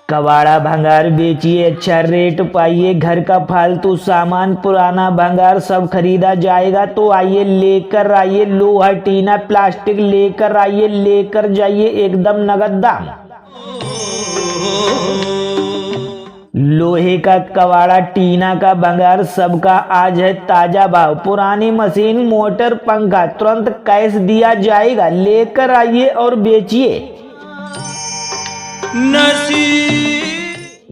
कबाड़ा भंगार बेचिए, अच्छा रेट पाइए। घर का फालतू सामान पुराना भंगार सब खरीदा जाएगा। तो आइए लेकर आइए, लोहा टीना प्लास्टिक लेकर आइए, लेकर जाइए एकदम नगद दाम। लोहे का कबाड़ा टीना का भंगार सबका आज है ताजा भाव। पुरानी मशीन मोटर पंखा तुरंत कैश दिया जाएगा, लेकर आइए और बेचिए।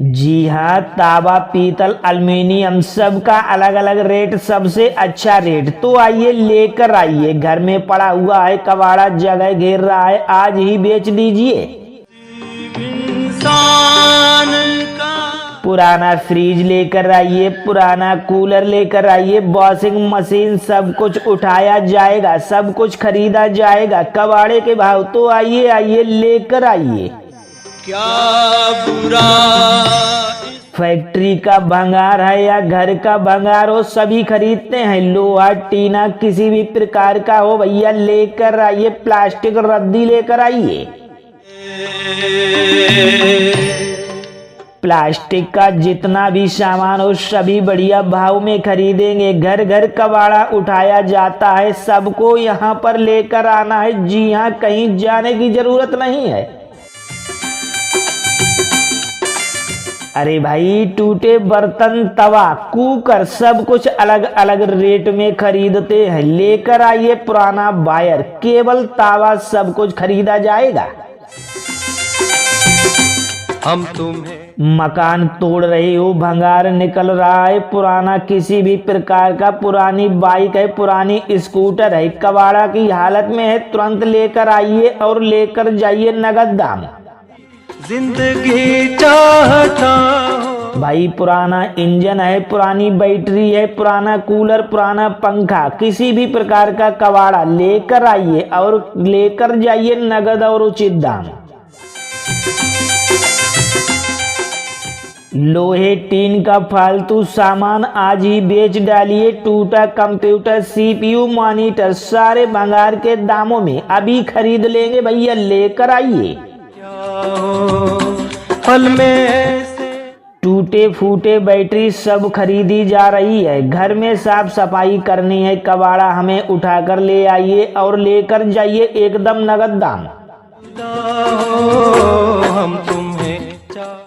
जी हाँ, तावा पीतल एल्युमिनियम सबका अलग अलग रेट, सबसे अच्छा रेट। तो आइए लेकर आइए। घर में पड़ा हुआ है कबाड़ा, जगह घेर रहा है, आज ही बेच दीजिए। पुराना फ्रिज लेकर आइए, पुराना कूलर लेकर आइए, वॉशिंग मशीन सब कुछ उठाया जाएगा, सब कुछ खरीदा जाएगा कबाड़े के भाव। तो आइए आइए लेकर आइए। क्या बुरा फैक्ट्री का भंगार है या घर का भंगार हो, सभी खरीदते हैं। लोहा टीना किसी भी प्रकार का हो भैया, लेकर आइए। प्लास्टिक रद्दी लेकर आइए। प्लास्टिक का जितना भी सामान हो सभी बढ़िया भाव में खरीदेंगे। घर घर कबाड़ा उठाया जाता है, सबको यहाँ पर लेकर आना है। जी हाँ, कहीं जाने की जरूरत नहीं है। अरे भाई, टूटे बर्तन, तवा, कुकर सब कुछ अलग अलग रेट में खरीदते हैं। लेकर आइए पुराना वायर, केबल, तावा सब कुछ खरीदा जाएगा। हम तुम्हें मकान तोड़ रहे हो, भंगार निकल रहा है पुराना किसी भी प्रकार का, पुरानी बाइक है, पुरानी स्कूटर है, कबाड़ा की हालत में है, तुरंत लेकर आइए और लेकर जाइए नगद दाम। जिंदगी चाहता हूँ भाई, पुराना इंजन है, पुरानी बैटरी है, पुराना कूलर, पुराना पंखा, किसी भी प्रकार का कबाड़ा लेकर आइए और लेकर जाइए नगद और उचित दाम। लोहे टीन का फालतू सामान आज ही बेच डालिए। टूटा कंप्यूटर, सीपीयू, मॉनिटर सारे भंगार के दामों में अभी खरीद लेंगे भैया, लेकर आइए। फल में से टूटे फूटे बैटरी सब खरीदी जा रही है। घर में साफ सफाई करनी है, कबाड़ा हमें उठाकर ले आइए और लेकर जाइए एकदम नगद दाम। हम तुम्हें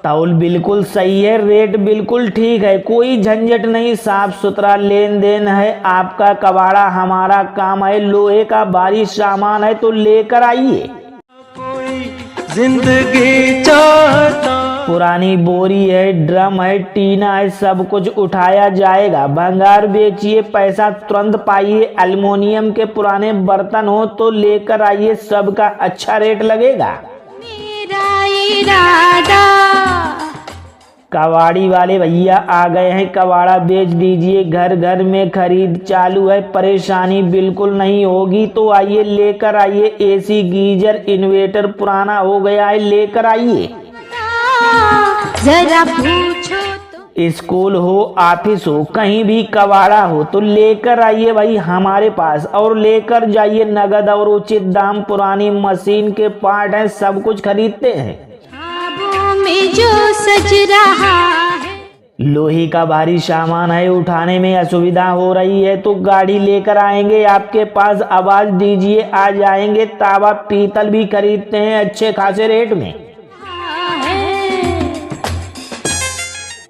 तौल बिल्कुल सही है, रेट बिल्कुल ठीक है, कोई झंझट नहीं, साफ सुथरा लेन देन है। आपका कबाड़ा हमारा काम है, लोहे का भारी सामान है तो लेकर आइए। जिंदगी चाहता पुरानी बोरी है, ड्रम है, टीना है, सब कुछ उठाया जाएगा। भंगार बेचिए, पैसा तुरंत पाइए। एल्युमिनियम के पुराने बर्तन हो तो लेकर आइए, सबका अच्छा रेट लगेगा। मेरा इरादा कबाड़ी वाले भैया आ गए हैं, कबाड़ा बेच दीजिए। घर घर में खरीद चालू है, परेशानी बिल्कुल नहीं होगी। तो आइए लेकर आइए। एसी, गीजर, इन्वर्टर पुराना हो गया है, लेकर आइए। जरा पूछो तो स्कूल हो, ऑफिस हो, कहीं भी कबाड़ा हो तो लेकर आइए भाई हमारे पास और लेकर जाइए नगद और उचित दाम। पुरानी मशीन के पार्ट हैं, सब कुछ खरीदते हैं। ख्वाबों में जो सज रहा है, लोहे का भारी सामान है, उठाने में असुविधा हो रही है तो गाड़ी लेकर आएंगे आपके पास, आवाज दीजिए, आ जाएंगे। तावा पीतल भी खरीदते हैं अच्छे खासे रेट में।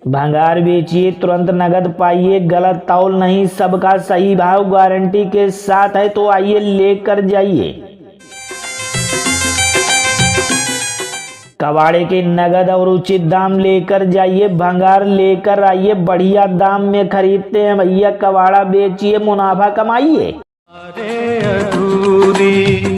भंगार बेचिए, तुरंत नगद पाइए, गलत तौल नहीं, सबका सही भाव गारंटी के साथ है। तो आइए लेकर जाइए। कबाड़े के नगद और उचित दाम लेकर जाइए। भंगार लेकर आइए, बढ़िया दाम में खरीदते हैं भैया। कबाड़ा बेचिए, मुनाफा कमाइए। अरे अधूरी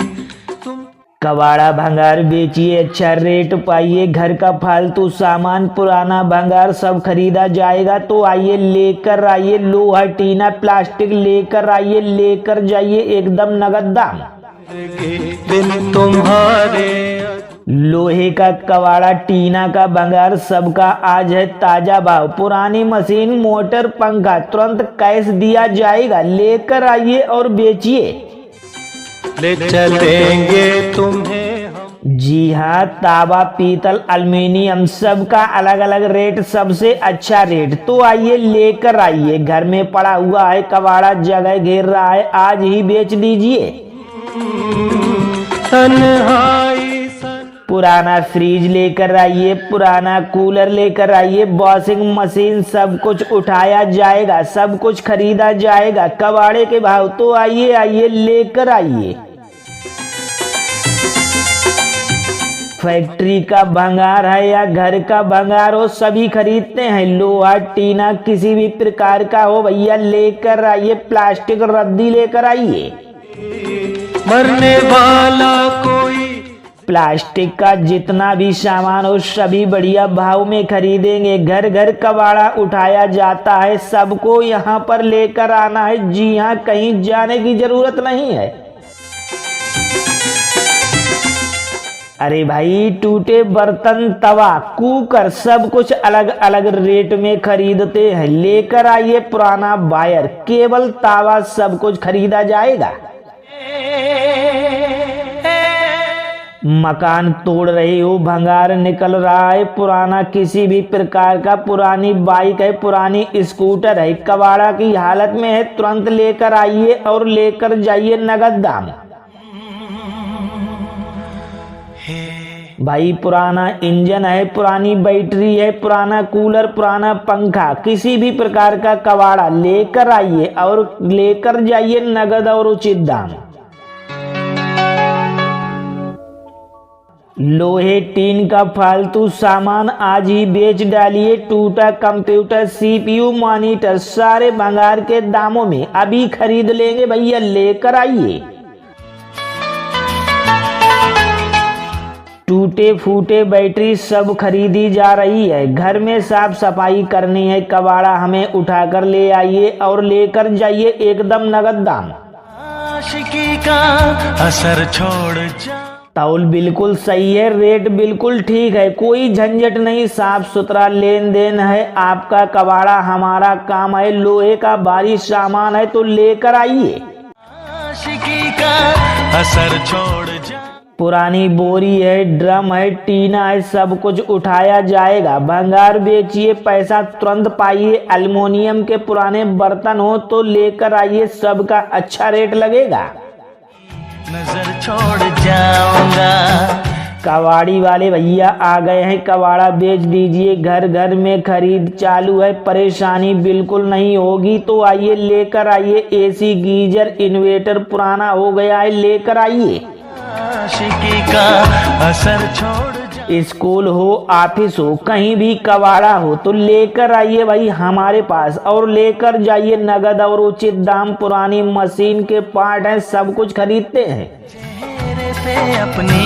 कबाड़ा भंगार बेचिए, अच्छा रेट पाइए। घर का फालतू सामान पुराना भंगार सब खरीदा जाएगा। तो आइए लेकर आइए, लोहा टीना प्लास्टिक लेकर आइए, लेकर जाइए एकदम नगद दाम। बिन तुम्हारे लोहे का कबाड़ा टीना का भंगार सबका आज है ताजा भाव। पुरानी मशीन मोटर पंखा तुरंत कैश दिया जाएगा, लेकर आइए और बेचिए। ले चलेंगे तुम्हें हम जी हाँ, तावा, पीतल, एल्युमिनियम सबका अलग अलग रेट, सबसे अच्छा रेट। तो आइए लेकर आइए, घर में पड़ा हुआ है कबाड़ा, जगह घेर रहा है, आज ही बेच दीजिए। तन्हाई सन पुराना फ्रिज लेकर आइए, पुराना कूलर लेकर आइए, वॉशिंग मशीन, सब कुछ उठाया जाएगा, सब कुछ खरीदा जाएगा कबाड़े के भाव। तो आइए आइए लेकर आइए। फैक्ट्री का भंगार है या घर का भंगार हो, सभी खरीदते हैं। लोहा, टीना, किसी भी प्रकार का हो भैया लेकर आइए। प्लास्टिक रद्दी लेकर आइए। मरने वाला कोई प्लास्टिक का जितना भी सामान हो सभी बढ़िया भाव में खरीदेंगे। घर घर कबाड़ा उठाया जाता है, सबको यहाँ पर लेकर आना है। जी हाँ, कहीं जाने की जरूरत नहीं है। अरे भाई, टूटे बर्तन, तवा, कुकर, सब कुछ अलग अलग रेट में खरीदते हैं। लेकर आइए पुराना वायर, केबल, तावा, सब कुछ खरीदा जाएगा। मकान तोड़ रहे हो, भंगार निकल रहा है, पुराना किसी भी प्रकार का, पुरानी बाइक है, पुरानी स्कूटर है, कबाड़ा की हालत में है, तुरंत लेकर आइए और लेकर जाइए नगद दाम। भाई, पुराना इंजन है, पुरानी बैटरी है, पुराना कूलर, पुराना पंखा, किसी भी प्रकार का कबाड़ा लेकर आइए और लेकर जाइए नगद और उचित दाम। लोहे, टीन का फालतू सामान आज ही बेच डालिए। टूटा कंप्यूटर, सीपीयू, मॉनिटर, सारे भंगार के दामों में अभी खरीद लेंगे भैया, लेकर आइए। टूटे फूटे बैटरी सब खरीदी जा रही है। घर में साफ सफाई करनी है, कबाड़ा हमें उठाकर ले आइए और लेकर जाइए एकदम नगद दाम। आशिकी का असर छोड़ जा। तौल बिल्कुल सही है, रेट बिल्कुल ठीक है, कोई झंझट नहीं, साफ सुथरा लेन देन है। आपका कबाड़ा हमारा काम है, लोहे का भारी सामान है तो लेकर आइए। आशिकी का असर छोड़ जा। पुरानी बोरी है, ड्रम है, टीना है, सब कुछ उठाया जाएगा। भंगार बेचिए, पैसा तुरंत पाइए। एल्युमिनियम के पुराने बर्तन हो तो लेकर आइए, सबका अच्छा रेट लगेगा। नजर छोड़ जाऊंगा। कबाड़ी वाले भैया आ गए हैं, कबाड़ा बेच दीजिए। घर घर में खरीद चालू है, परेशानी बिल्कुल नहीं होगी। तो आइए लेकर आइए। एसी, गीजर, इन्वर्टर पुराना हो गया है, लेकर आइए। आशिकी का असर छोड़ जा। स्कूल हो, ऑफिस हो, कहीं भी कबाड़ा हो तो लेकर आइए भाई हमारे पास और लेकर जाइए नगद और उचित दाम। पुरानी मशीन के पार्ट हैं, सब कुछ खरीदते हैं। चेहरे पे अपनी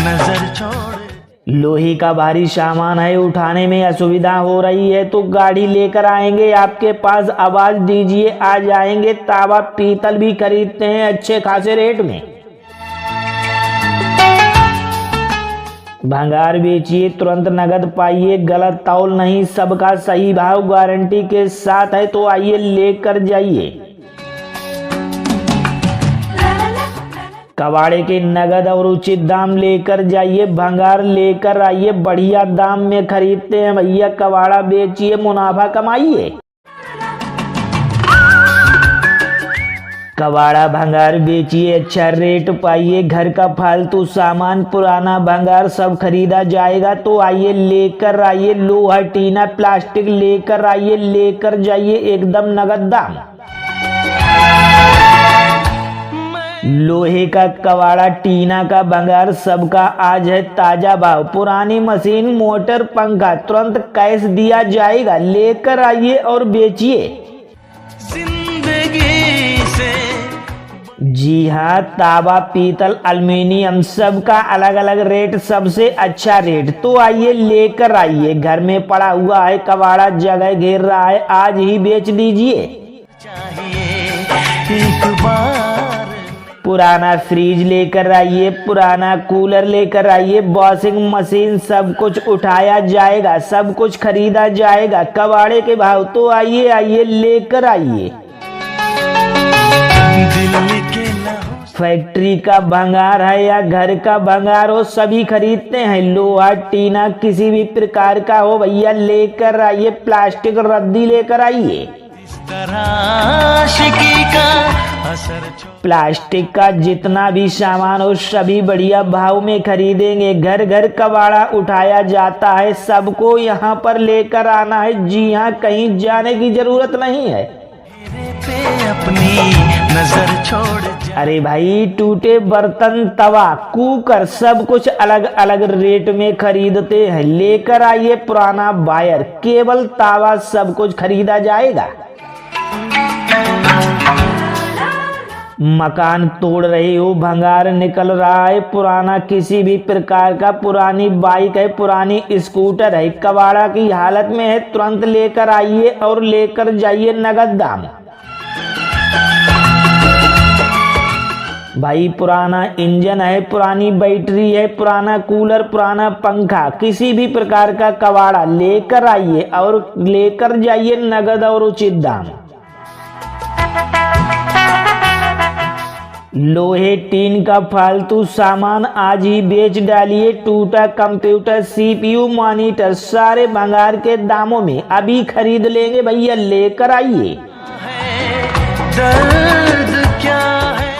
नजर छोड़। लोहे का भारी सामान है, उठाने में असुविधा हो रही है तो गाड़ी लेकर आएंगे आपके पास, आवाज दीजिए, आ जाएंगे। तावा, पीतल भी खरीदते हैं अच्छे खासे रेट में। भंगार बेचिए, तुरंत नगद पाइए, गलत तौल नहीं, सबका सही भाव गारंटी के साथ है। तो आइए लेकर जाइए। कबाड़े के नगद और उचित दाम लेकर जाइए। भंगार लेकर आइए, बढ़िया दाम में खरीदते हैं भैया। कबाड़ा बेचिए, मुनाफा कमाइए। कबाड़ा भंगार बेचिए, अच्छा रेट पाइए। घर का फालतू सामान, पुराना भंगार सब खरीदा जाएगा। तो आइए लेकर आइए। लोहा, टीना, प्लास्टिक लेकर आइए, लेकर जाइए एकदम नगद दाम। लोहे का कबाड़ा, टीना का भंगार, सबका आज है ताजा भाव। पुरानी मशीन, मोटर, पंखा तुरंत कैश दिया जाएगा, लेकर आइए और बेचिए। जी हाँ, तावा, पीतल, एल्युमिनियम सबका अलग अलग रेट, सबसे अच्छा रेट। तो आइए लेकर आइए। घर में पड़ा हुआ है कबाड़ा, जगह घेर रहा है, आज ही बेच दीजिए। एक बार पुराना फ्रिज लेकर आइए, पुराना कूलर लेकर आइए, वॉशिंग मशीन, सब कुछ उठाया जाएगा, सब कुछ खरीदा जाएगा कबाड़े के भाव। तो आइए आइए लेकर आइए। दिल के न हो फैक्ट्री का भंगार है या घर का भंगार हो, सभी खरीदते हैं। लोहा टीना किसी भी प्रकार का हो भैया लेकर आइए, प्लास्टिक रद्दी लेकर आइए। इस तरह आशिकी का असर प्लास्टिक का जितना भी सामान हो सभी बढ़िया भाव में खरीदेंगे। घर घर कबाड़ा उठाया जाता है, सबको यहाँ पर लेकर आना है। जी हाँ, कहीं जाने की जरूरत नहीं है। पे अपनी नजर छोड़ जा। अरे भाई, टूटे बर्तन, तवा, कुकर सब कुछ अलग अलग रेट में खरीदते हैं। लेकर आइए पुराना वायर, केबल, तावा सब कुछ खरीदा जाएगा। मकान तोड़ रहे हो, भंगार निकल रहा है, पुराना किसी भी प्रकार का, पुरानी बाइक है, पुरानी स्कूटर है, कबाड़ा की हालत में है, तुरंत लेकर आइए और लेकर जाइए नगद दाम। भाई पुराना इंजन है, पुरानी बैटरी है, पुराना कूलर, पुराना पंखा, किसी भी प्रकार का कबाड़ा लेकर आइए और लेकर जाइए नगद और उचित दाम। लोहे टीन का फालतू सामान आज ही बेच डालिए। टूटा कंप्यूटर, सीपीयू, मॉनिटर सारे भंगार के दामों में अभी खरीद लेंगे भैया, लेकर आइए। दर्द क्या है?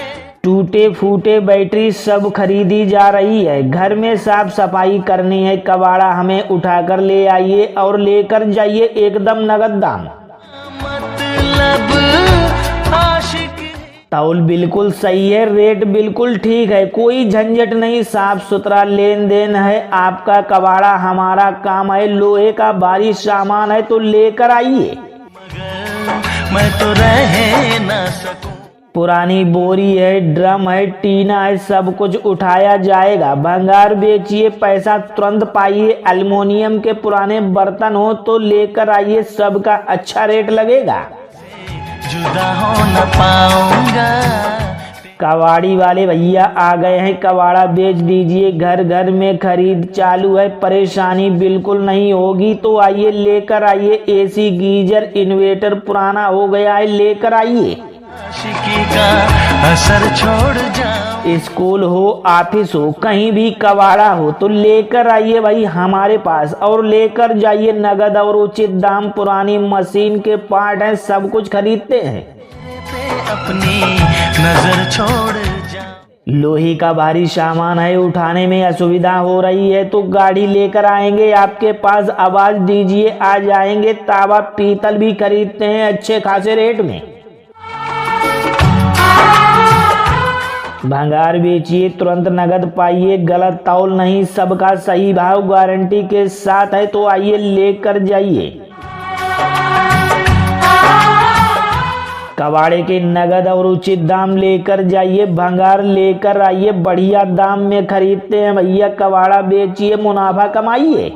टूटे फूटे बैटरी सब खरीदी जा रही है। घर में साफ सफाई करनी है, कबाड़ा हमें उठाकर ले आइए और लेकर जाइए एकदम नगद दाम। मतलब आशिक तौल बिल्कुल सही है, रेट बिल्कुल ठीक है, कोई झंझट नहीं, साफ सुथरा लेन देन है। आपका कबाड़ा हमारा काम है, लोहे का भारी सामान है तो लेकर आइए। मगर मैं तो रह न सकूं। पुरानी बोरी है, ड्रम है, टीना है, सब कुछ उठाया जाएगा। भंगार बेचिए, पैसा तुरंत पाइए। एल्युमिनियम के पुराने बर्तन हो तो लेकर आइए, सबका अच्छा रेट लगेगा। जुदा हो न पाऊंगा। कबाड़ी वाले भैया आ गए हैं, कबाड़ा बेच दीजिए। घर घर में खरीद चालू है, परेशानी बिल्कुल नहीं होगी तो आइए लेकर आइए। एसी, गीजर, इन्वर्टर पुराना हो गया है, लेकर आइए। आशिकी का असर छोड़ जाऊं। स्कूल हो, ऑफिस हो, कहीं भी कबाड़ा हो तो लेकर आइए भाई हमारे पास और लेकर जाइए नगद और उचित दाम। पुरानी मशीन के पार्ट हैं, सब कुछ खरीदते हैं। पे अपनी नजर छोड़ जा। लोहे का भारी सामान है, उठाने में असुविधा हो रही है तो गाड़ी लेकर आएंगे आपके पास, आवाज दीजिए आ जाएंगे। तावा पीतल भी खरीदते हैं अच्छे खासे रेट में। भंगार बेचिए, तुरंत नगद पाइए, गलत तौल नहीं, सबका सही भाव गारंटी के साथ है तो आइए लेकर जाइए। कबाड़े के नगद और उचित दाम लेकर जाइए। भंगार लेकर आइए, बढ़िया दाम में खरीदते हैं भैया। कबाड़ा बेचिए, मुनाफा कमाइए।